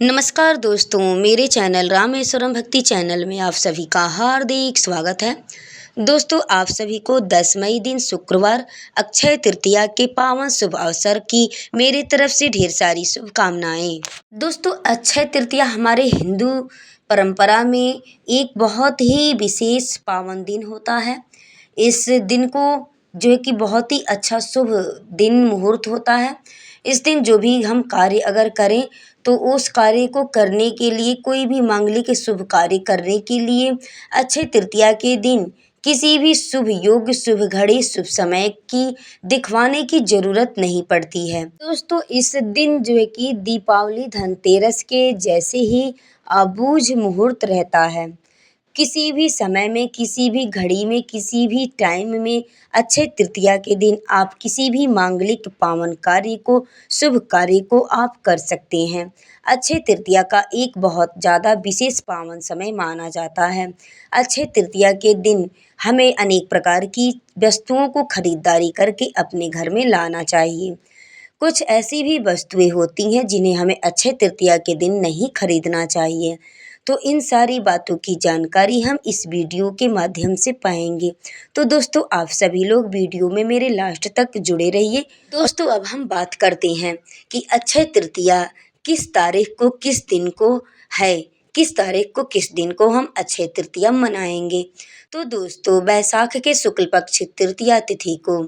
नमस्कार दोस्तों, मेरे चैनल रामेश्वरम भक्ति चैनल में आप सभी का हार्दिक स्वागत है। दोस्तों, आप सभी को 10 मई दिन शुक्रवार अक्षय तृतीया के पावन शुभ अवसर की मेरी तरफ से ढेर सारी शुभकामनाएं। दोस्तों, अक्षय तृतीया हमारे हिंदू परंपरा में एक बहुत ही विशेष पावन दिन होता है। इस दिन को जो है कि बहुत ही अच्छा शुभ दिन मुहूर्त होता है। इस दिन जो भी हम कार्य अगर करें तो उस कार्य को करने के लिए, कोई भी मांगलिक शुभ कार्य करने के लिए अक्षय तृतीया के दिन किसी भी शुभ योग, शुभ घड़ी, शुभ समय की दिखवाने की ज़रूरत नहीं पड़ती है। दोस्तों, इस दिन जो है कि दीपावली, धनतेरस के जैसे ही अबूझ मुहूर्त रहता है। किसी भी समय में, किसी भी घड़ी में, किसी भी टाइम में अक्षय तृतीया के दिन आप किसी भी मांगलिक पावन कार्य को, शुभ कार्य को आप कर सकते हैं। अक्षय तृतीया का एक बहुत ज़्यादा विशेष पावन समय माना जाता है। अक्षय तृतीया के दिन हमें अनेक प्रकार की वस्तुओं को खरीदारी करके अपने घर में लाना चाहिए। कुछ ऐसी भी वस्तुएं होती हैं जिन्हें हमें अक्षय तृतीया के दिन नहीं खरीदना चाहिए। तो इन सारी बातों की जानकारी हम इस वीडियो के माध्यम से पाएंगे। तो दोस्तों, आप सभी लोग वीडियो में मेरे लास्ट तक जुड़े रहिए। दोस्तों, अब हम बात करते हैं कि अक्षय तृतीया किस तारीख को, किस दिन को है, किस तारीख को, किस दिन को हम अक्षय तृतीया मनाएंगे। तो दोस्तों, बैसाख के शुक्ल पक्ष तृतीया तिथि को,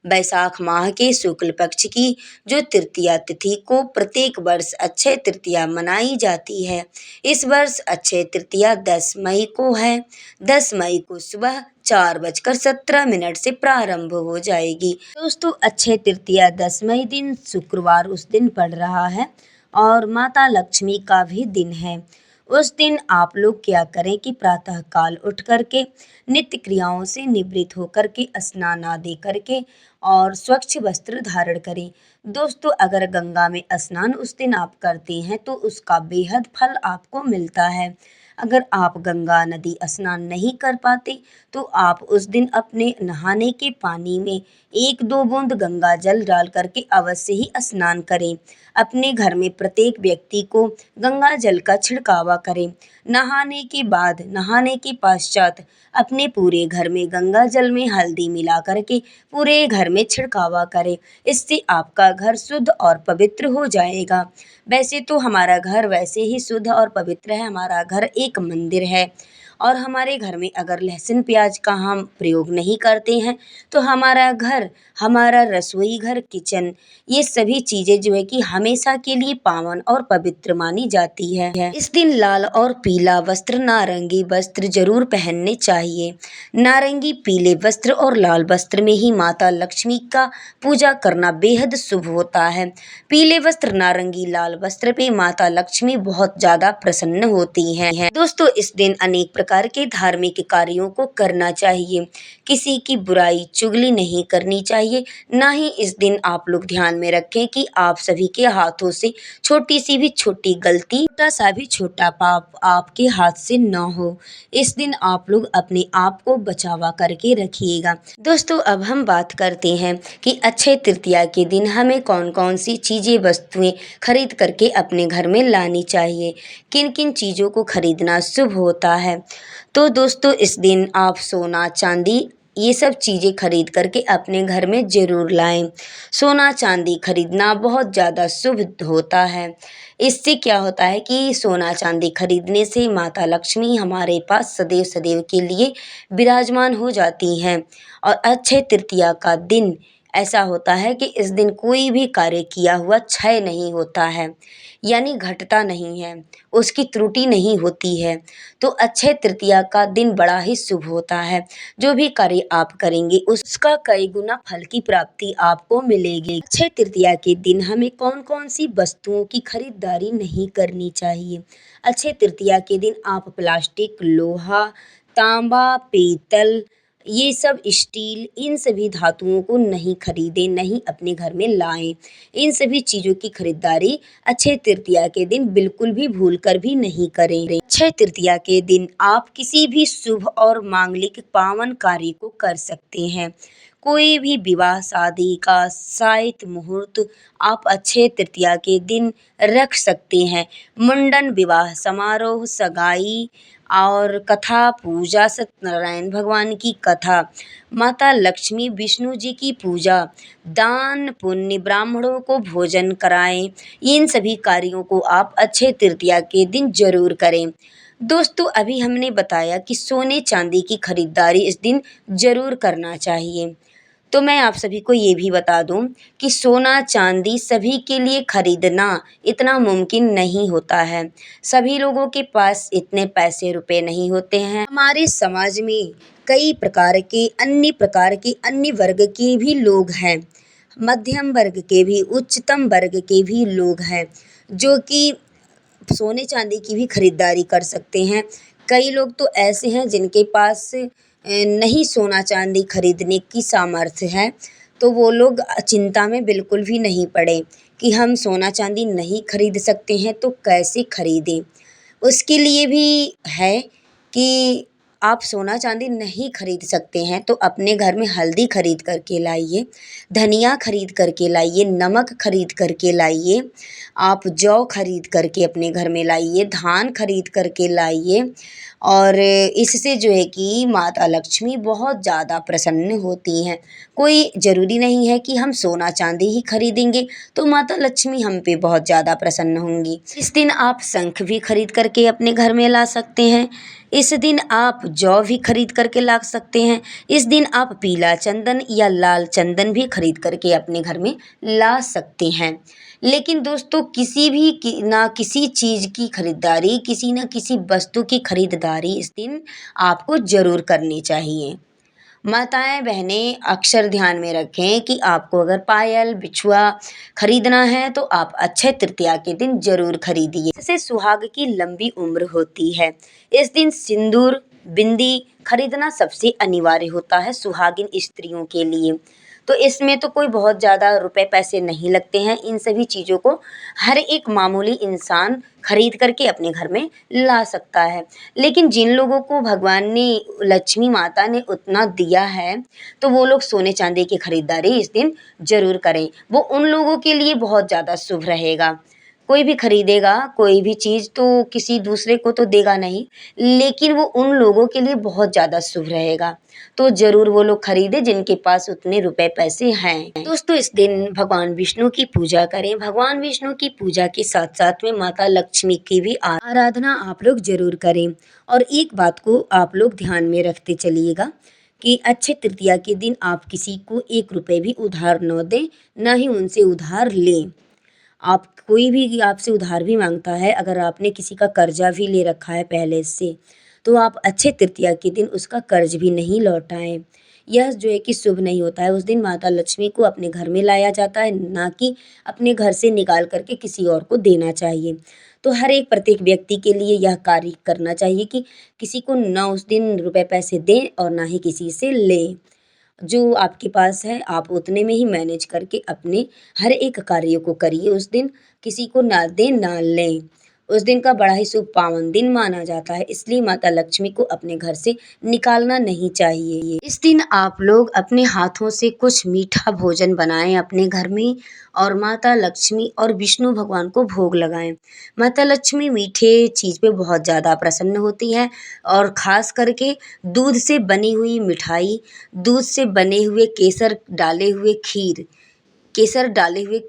बैसाख माह के शुक्ल पक्ष की जो तृतीया तिथि को प्रत्येक वर्ष अक्षय तृतीया मनाई जाती है। इस वर्ष अक्षय तृतीया 10 मई को है। 10 मई को सुबह 4:17 से प्रारंभ हो जाएगी। दोस्तों, अक्षय तृतीया 10 मई दिन शुक्रवार उस दिन पड़ रहा है और माता लक्ष्मी का भी दिन है। उस दिन आप लोग क्या करें कि प्रातः काल उठ करके नित्य क्रियाओं से निवृत्त होकर के स्नान आदि करके और स्वच्छ वस्त्र धारण करें। दोस्तों, अगर गंगा में स्नान उस दिन आप करते हैं तो उसका बेहद फल आपको मिलता है। अगर आप गंगा नदी स्नान नहीं कर पाते तो आप उस दिन अपने नहाने के पानी में 1-2 बूंद गंगा जल डाल करके अवश्य ही स्नान करें। अपने घर में प्रत्येक व्यक्ति को गंगा जल का छिड़कावा करें। नहाने के बाद, नहाने के पश्चात अपने पूरे घर में गंगा जल में हल्दी मिला करके पूरे घर में छिड़कावा करें। इससे आपका घर शुद्ध और पवित्र हो जाएगा। वैसे तो हमारा घर वैसे ही शुद्ध और पवित्र है। हमारा घर एक मंदिर है और हमारे घर में अगर लहसुन प्याज का हम प्रयोग नहीं करते हैं तो हमारा घर, हमारा रसोई घर, किचन, ये सभी चीज़ें जो है कि हमेशा के लिए पावन और पवित्र मानी जाती है। इस दिन लाल और पीला वस्त्र, नारंगी वस्त्र जरूर पहनने चाहिए। नारंगी, पीले वस्त्र और लाल वस्त्र में ही माता लक्ष्मी का पूजा करना बेहद शुभ होता है। पीले वस्त्र, नारंगी, लाल वस्त्र पे माता लक्ष्मी बहुत ज़्यादा प्रसन्न होती हैं। दोस्तों, इस दिन अनेक प्रकार के धार्मिक कार्यों को करना चाहिए। किसी की बुराई, चुगली नहीं करनी चाहिए। ना ही इस दिन आप लोग ध्यान में रखें कि आप सभी के हाथों से छोटी सी भी छोटी गलती, छोटा सा भी छोटा पाप आपके हाथ से ना हो। इस दिन आप लोग अपने आप को बचावा करके रखिएगा। दोस्तों, अब हम बात करते हैं कि अक्षय तृतीया के दिन हमें कौन कौन सी चीज़ें, वस्तुएं खरीद करके अपने घर में लानी चाहिए, किन किन चीज़ों को खरीदना शुभ होता है। तो दोस्तों, इस दिन आप सोना, चांदी, ये सब चीज़ें खरीद करके अपने घर में ज़रूर लाएं। सोना चांदी खरीदना बहुत ज़्यादा शुभ होता है। इससे क्या होता है कि सोना चांदी खरीदने से माता लक्ष्मी हमारे पास सदैव सदैव के लिए विराजमान हो जाती हैं। और अक्षय तृतीया का दिन ऐसा होता है कि इस दिन कोई भी कार्य किया हुआ क्षय नहीं होता है, यानी घटता नहीं है, उसकी त्रुटि नहीं होती है। तो अक्षय तृतीया का दिन बड़ा ही शुभ होता है। जो भी कार्य आप करेंगे उसका कई गुना फल की प्राप्ति आपको मिलेगी। अक्षय तृतीया के दिन हमें कौन कौन सी वस्तुओं की खरीदारी नहीं करनी चाहिए। अक्षय तृतीया के दिन आप प्लास्टिक, लोहा, तांबा, पीतल, ये सब स्टील, इन सभी धातुओं को नहीं खरीदें, नहीं अपने घर में लाएं। इन सभी चीज़ों की खरीदारी अक्षय तृतीया के दिन बिल्कुल भी भूल कर भी नहीं करें। अक्षय तृतीया के दिन आप किसी भी शुभ और मांगलिक पावन कार्य को कर सकते हैं। कोई भी विवाह शादी का शायद मुहूर्त आप अक्षय तृतीया के दिन रख सकते हैं। मुंडन, विवाह समारोह, सगाई और कथा, पूजा, सत्यनारायण भगवान की कथा, माता लक्ष्मी, विष्णु जी की पूजा, दान पुण्य, ब्राह्मणों को भोजन कराएं, इन सभी कार्यों को आप अक्षय तृतीया के दिन जरूर करें। दोस्तों, अभी हमने बताया कि सोने चांदी की खरीदारी इस दिन जरूर करना चाहिए। तो मैं आप सभी को ये भी बता दूं कि सोना चांदी सभी के लिए खरीदना इतना मुमकिन नहीं होता है। सभी लोगों के पास इतने पैसे रुपए नहीं होते हैं। हमारे समाज में कई प्रकार के अन्य वर्ग के भी लोग हैं, मध्यम वर्ग के भी, उच्चतम वर्ग के भी लोग हैं, जो कि सोने चांदी की भी खरीदारी कर सकते हैं। कई लोग तो ऐसे हैं जिनके पास नहीं सोना चांदी खरीदने की सामर्थ्य है, तो वो लोग चिंता में बिल्कुल भी नहीं पड़े कि हम सोना चांदी नहीं खरीद सकते हैं तो कैसे खरीदें। उसके लिए भी है कि आप सोना चांदी नहीं खरीद सकते हैं तो अपने घर में हल्दी खरीद करके लाइए, धनिया खरीद करके लाइए, नमक खरीद करके लाइए, आप जौ खरीद करके अपने घर में लाइए, धान खरीद करके लाइए। और इससे जो है कि माता लक्ष्मी बहुत ज़्यादा प्रसन्न होती हैं। कोई ज़रूरी नहीं है कि हम सोना चांदी ही खरीदेंगे तो माता लक्ष्मी हम पे बहुत ज़्यादा प्रसन्न होंगी। इस दिन आप शंख भी खरीद करके अपने घर में ला सकते हैं। इस दिन आप जौ भी खरीद करके ला सकते हैं। इस दिन आप पीला चंदन या लाल चंदन भी खरीद करके अपने घर में ला सकते हैं। लेकिन दोस्तों, किसी चीज़ की खरीदारी, किसी न किसी वस्तु की खरीदारी इस दिन आपको ज़रूर करनी चाहिए। माताएं बहनें अक्सर ध्यान में रखें कि आपको अगर पायल बिछुआ खरीदना है तो आप अक्षय तृतीया के दिन जरूर खरीदिए। इससे सुहाग की लंबी उम्र होती है। इस दिन सिंदूर, बिंदी खरीदना सबसे अनिवार्य होता है सुहागिन स्त्रियों के लिए। तो इसमें तो कोई बहुत ज़्यादा रुपए पैसे नहीं लगते हैं। इन सभी चीज़ों को हर एक मामूली इंसान खरीद करके अपने घर में ला सकता है। लेकिन जिन लोगों को भगवान ने, लक्ष्मी माता ने उतना दिया है, तो वो लोग सोने चांदी की खरीदारी इस दिन ज़रूर करें। वो उन लोगों के लिए बहुत ज़्यादा शुभ रहेगा। कोई भी खरीदेगा कोई भी चीज़ तो किसी दूसरे को तो देगा नहीं, लेकिन वो उन लोगों के लिए बहुत ज़्यादा शुभ रहेगा। तो ज़रूर वो लोग खरीदें जिनके पास उतने रुपए पैसे हैं। दोस्तों, इस दिन भगवान विष्णु की पूजा करें। भगवान विष्णु की पूजा के साथ साथ में माता लक्ष्मी की भी आराधना आप लोग ज़रूर करें। और एक बात को आप लोग ध्यान में रखते चलिएगा कि अक्षय तृतीया के दिन आप किसी को 1 रुपए भी उधार न दें, न ही उनसे उधार लें। आप कोई भी आपसे उधार भी मांगता है, अगर आपने किसी का कर्जा भी ले रखा है पहले से, तो आप अक्षय तृतीया के दिन उसका कर्ज भी नहीं लौटाएं। यह जो है कि शुभ नहीं होता है। उस दिन माता लक्ष्मी को अपने घर में लाया जाता है, ना कि अपने घर से निकाल करके किसी और को देना चाहिए। तो हर एक प्रत्येक व्यक्ति के लिए यह कार्य करना चाहिए कि किसी को ना उस दिन रुपए पैसे दें और ना ही किसी से लें। जो आपके पास है आप उतने में ही मैनेज करके अपने हर एक कार्य को करिए। उस दिन किसी को ना दें ना लें। उस दिन का बड़ा ही शुभ पावन दिन माना जाता है, इसलिए माता लक्ष्मी को अपने घर से निकालना नहीं चाहिए। इस दिन आप लोग अपने हाथों से कुछ मीठा भोजन बनाएं अपने घर में और माता लक्ष्मी और विष्णु भगवान को भोग लगाएं। माता लक्ष्मी मीठे चीज़ पे बहुत ज़्यादा प्रसन्न होती है और ख़ास करके दूध से बनी हुई मिठाई, दूध से बने हुए केसर डाले हुए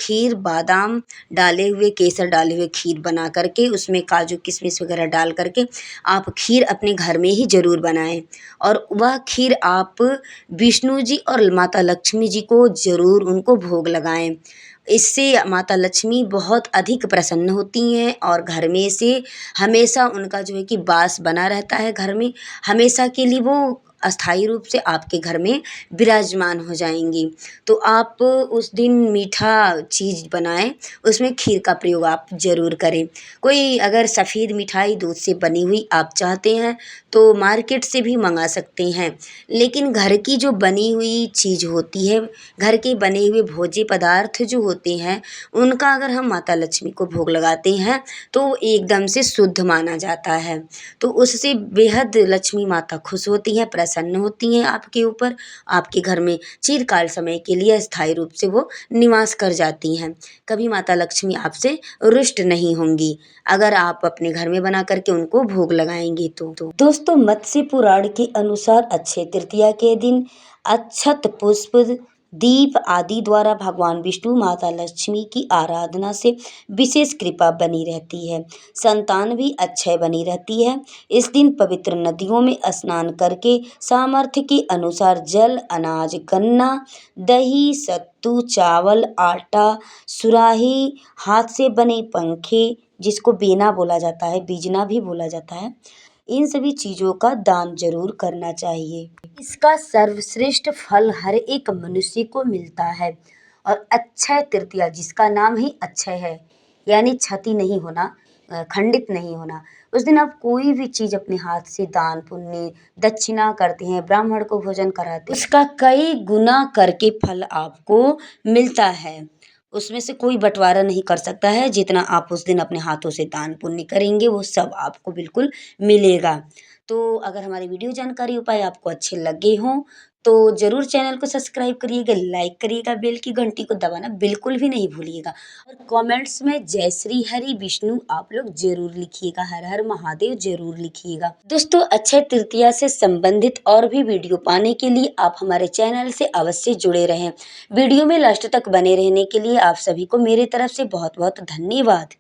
खीर, बादाम डाले हुए, केसर डाले हुए खीर बना करके उसमें काजू किशमिश वगैरह डाल करके आप खीर अपने घर में ही ज़रूर बनाएं। और वह खीर आप विष्णु जी और माता लक्ष्मी जी को ज़रूर उनको भोग लगाएं। इससे माता लक्ष्मी बहुत अधिक प्रसन्न होती हैं और घर में से हमेशा उनका जो है कि वास बना रहता है। घर में हमेशा के लिए वो अस्थायी रूप से आपके घर में विराजमान हो जाएंगी। तो आप उस दिन मीठा चीज़ बनाएं, उसमें खीर का प्रयोग आप ज़रूर करें। कोई अगर सफ़ेद मिठाई दूध से बनी हुई आप चाहते हैं तो मार्केट से भी मंगा सकते हैं, लेकिन घर की जो बनी हुई चीज़ होती है, घर के बने हुए भोज्य पदार्थ जो होते हैं, उनका अगर हम माता लक्ष्मी को भोग लगाते हैं तो वो एकदम से शुद्ध माना जाता है। तो उससे बेहद लक्ष्मी माता खुश होती हैं, प्रसन्न प्रसन्न होती हैं आपके ऊपर, आपके घर में चिरकाल समय के लिए अस्थायी रूप से वो निवास कर जाती हैं। कभी माता लक्ष्मी आपसे रुष्ट नहीं होंगी अगर आप अपने घर में बना करके उनको भोग लगाएंगे तो। दोस्तों, मत्स्य पुराण के अनुसार अक्षय तृतीया के दिन अक्षत पुष्प दीप आदि द्वारा भगवान विष्णु माता लक्ष्मी की आराधना से विशेष कृपा बनी रहती है, संतान भी अक्षय बनी रहती है। इस दिन पवित्र नदियों में स्नान करके सामर्थ्य के अनुसार जल, अनाज, गन्ना, दही, सत्तू, चावल, आटा, सुराही, हाथ से बने पंखे जिसको बेना बोला जाता है, बीजना भी बोला जाता है, इन सभी चीज़ों का दान जरूर करना चाहिए। इसका सर्वश्रेष्ठ फल हर एक मनुष्य को मिलता है। और अक्षय तृतीया जिसका नाम ही अक्षय है, यानी क्षति नहीं होना, खंडित नहीं होना, उस दिन आप कोई भी चीज़ अपने हाथ से दान पुण्य दक्षिणा करते हैं, ब्राह्मण को भोजन कराते हैं, उसका कई गुना करके फल आपको मिलता है। उसमें से कोई बंटवारा नहीं कर सकता है। जितना आप उस दिन अपने हाथों से दान पुण्य करेंगे वो सब आपको बिल्कुल मिलेगा। तो अगर हमारी वीडियो जानकारी उपाय आपको अच्छे लगे हों तो ज़रूर चैनल को सब्सक्राइब करिएगा, लाइक करिएगा, बेल की घंटी को दबाना बिल्कुल भी नहीं भूलिएगा और कमेंट्स में जय श्री हरि विष्णु आप लोग जरूर लिखिएगा, हर हर महादेव जरूर लिखिएगा। दोस्तों, अक्षय तृतीया से संबंधित और भी वीडियो पाने के लिए आप हमारे चैनल से अवश्य जुड़े रहें। वीडियो में लास्ट तक बने रहने के लिए आप सभी को मेरे तरफ से बहुत बहुत धन्यवाद।